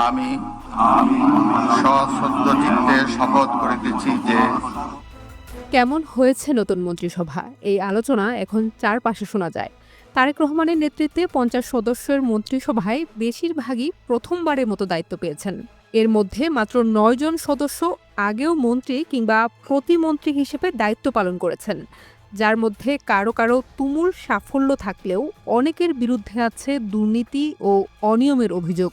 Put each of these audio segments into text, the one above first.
আমি সশ্রদ্ধ চিত্তে শপথ করিতেছি যে কেমন হয়েছে নতুন মন্ত্রিসভা, এই আলোচনা এখন চারপাশে শোনা যায়। তারেক রহমানের নেতৃত্বে 50 সদস্যের মন্ত্রিসভায় বেশিরভাগই প্রথমবারের মতো দায়িত্ব পেয়েছেন। এর মধ্যে মাত্র 9 জন সদস্য আগেও মন্ত্রী কিংবা প্রতিমন্ত্রী হিসেবে দায়িত্ব পালন করেছেন, যার মধ্যে কারো কারো তুমুল সাফল্য থাকলেও অনেকের বিরুদ্ধে আছে দুর্নীতি ও অনিয়মের অভিযোগ।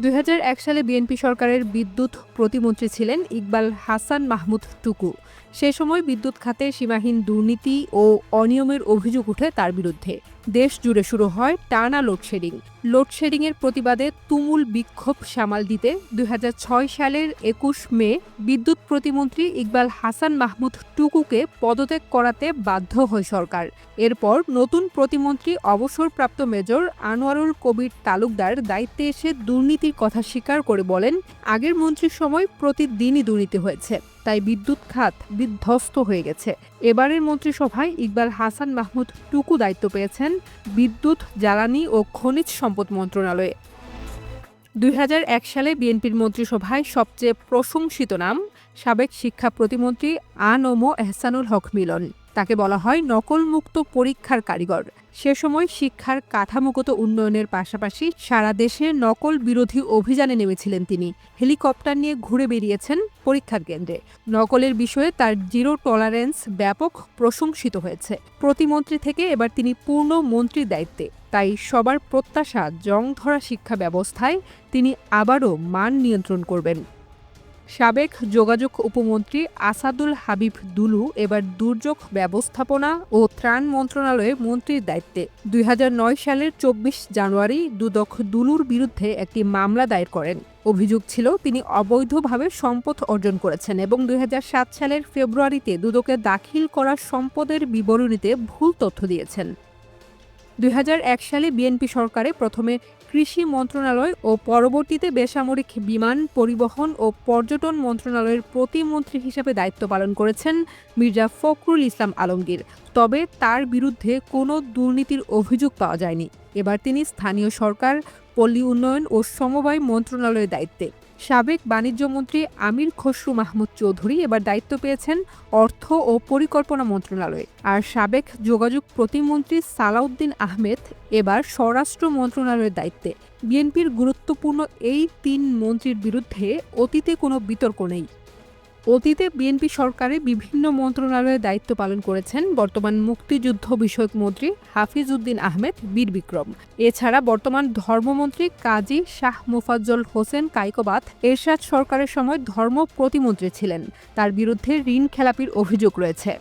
2001 সালে বিএনপি সরকারের বিদ্যুৎ প্রতিমন্ত্রী ছিলেন ইকবাল হাসান মাহমুদ টুকু। সে সময় বিদ্যুৎ খাতে সীমাহীন দুর্নীতি ও অনিয়মের অভিযোগ উঠে তার বিরুদ্ধে। দেশ জুড়ে শুরু হয় টানা লোডশেডিং। লোডশেডিংয়ের প্রতিবাদে তুমুল বিক্ষোভ সামাল দিতে 2006 সালের 21 মে বিদ্যুৎ প্রতিমন্ত্রী ইকবাল হাসান মাহমুদ টুকুকে পদত্যাগ করাতে বাধ্য হয় সরকার। এরপর নতুন প্রতিমন্ত্রী অবসরপ্রাপ্ত মেজর আনোয়ারুল কবির তালুকদার দায়িত্বে এসে দুর্নীতির কথা স্বীকার করে বলেন, আগের মন্ত্রীর সময় প্রতিদিনই দুর্নীতি হয়েছে, তাই বিদ্যুৎ খাত বিধ্বস্ত হয়ে গেছে। এবারের মন্ত্রিসভায় ইকবাল হাসান মাহমুদ টুকু দায়িত্ব পেয়েছেন বিদ্যুৎ, জ্বালানি ও খনিজ সম্পদ মন্ত্রণালয়ে। 2001 সালে বিএনপির মন্ত্রিসভায় সবচেয়ে প্রশংসিত নাম সাবেক শিক্ষা প্রতিমন্ত্রী আ.ন.ম এহসানুল হক মিলন। তাকে বলা হয় নকলমুক্ত পরীক্ষার কারিগর। সে সময় শিক্ষার কাঠামোগত উন্নয়নের পাশাপাশি সারা দেশে নকল বিরোধী অভিযানে নেমেছিলেন তিনি। হেলিকপ্টার নিয়ে ঘুরে বেরিয়েছেন পরীক্ষার কেন্দ্রে। নকলের বিষয়ে তার জিরো টলারেন্স ব্যাপক প্রশংসিত হয়েছে। প্রতিমন্ত্রী থেকে এবার তিনি পূর্ণ মন্ত্রীর দায়িত্বে। তাই সবার প্রত্যাশা জংধরা শিক্ষা ব্যবস্থায় তিনি আবারও মান নিয়ন্ত্রণ করবেন। সাবেক যোগাযোগ উপমন্ত্রী আসাদুল হাবিব দুলু এবার দুর্যোগ ব্যবস্থাপনা ও ত্রাণ মন্ত্রণালয়ে মন্ত্রীর দায়িত্বে। 2009 সালের 24 জানুয়ারি দুদক দুলুর বিরুদ্ধে একটি মামলা দায়ের করেন। অভিযোগ ছিল তিনি অবৈধভাবে সম্পদ অর্জন করেছেন এবং 2007 সালের ফেব্রুয়ারিতে দুদকে দাখিল করা সম্পদের বিবরণীতে ভুল তথ্য দিয়েছেন। 2001 সালে বিএনপি সরকারে প্রথমে কৃষি মন্ত্রণালয় ও পরবর্তীতে বেসামরিক বিমান পরিবহন ও পর্যটন মন্ত্রণালয়ের প্রতিমন্ত্রী হিসেবে দায়িত্ব পালন করেছেন মির্জা ফখরুল ইসলাম আলমগীর। তবে তার বিরুদ্ধে কোনো দুর্নীতির অভিযোগ পাওয়া যায়নি। এবার তিনি স্থানীয় সরকার, পল্লী উন্নয়ন ও সমবায় মন্ত্রণালয়ের দায়িত্বে। সাবেক বাণিজ্যমন্ত্রী আমির খসরু মাহমুদ চৌধুরী এবার দায়িত্ব পেয়েছেন অর্থ ও পরিকল্পনা মন্ত্রণালয়ে। আর সাবেক যোগাযোগ প্রতিমন্ত্রী সালাউদ্দিন আহমেদ এবার স্বরাষ্ট্র মন্ত্রণালয়ের দায়িত্বে। বিএনপির গুরুত্বপূর্ণ এই 3 মন্ত্রীর বিরুদ্ধে অতীতে কোনো বিতর্ক নেই। অতীতে বিএনপি সরকারে বিভিন্ন মন্ত্রণালয়ে দায়িত্ব পালন করেছেন বর্তমান মুক্তিযুদ্ধ বিষয়ক মন্ত্রী হাফিজ উদ্দিন আহমেদ বীর বিক্রম। এছাড়া বর্তমান ধর্মমন্ত্রী কাজী শাহ মোফাজ্জল হোসেন কায়কোবাদ এরশাদ সরকারের সময় ধর্ম প্রতিমন্ত্রী ছিলেন। তার বিরুদ্ধে ঋণ খেলাপির অভিযোগ রয়েছে।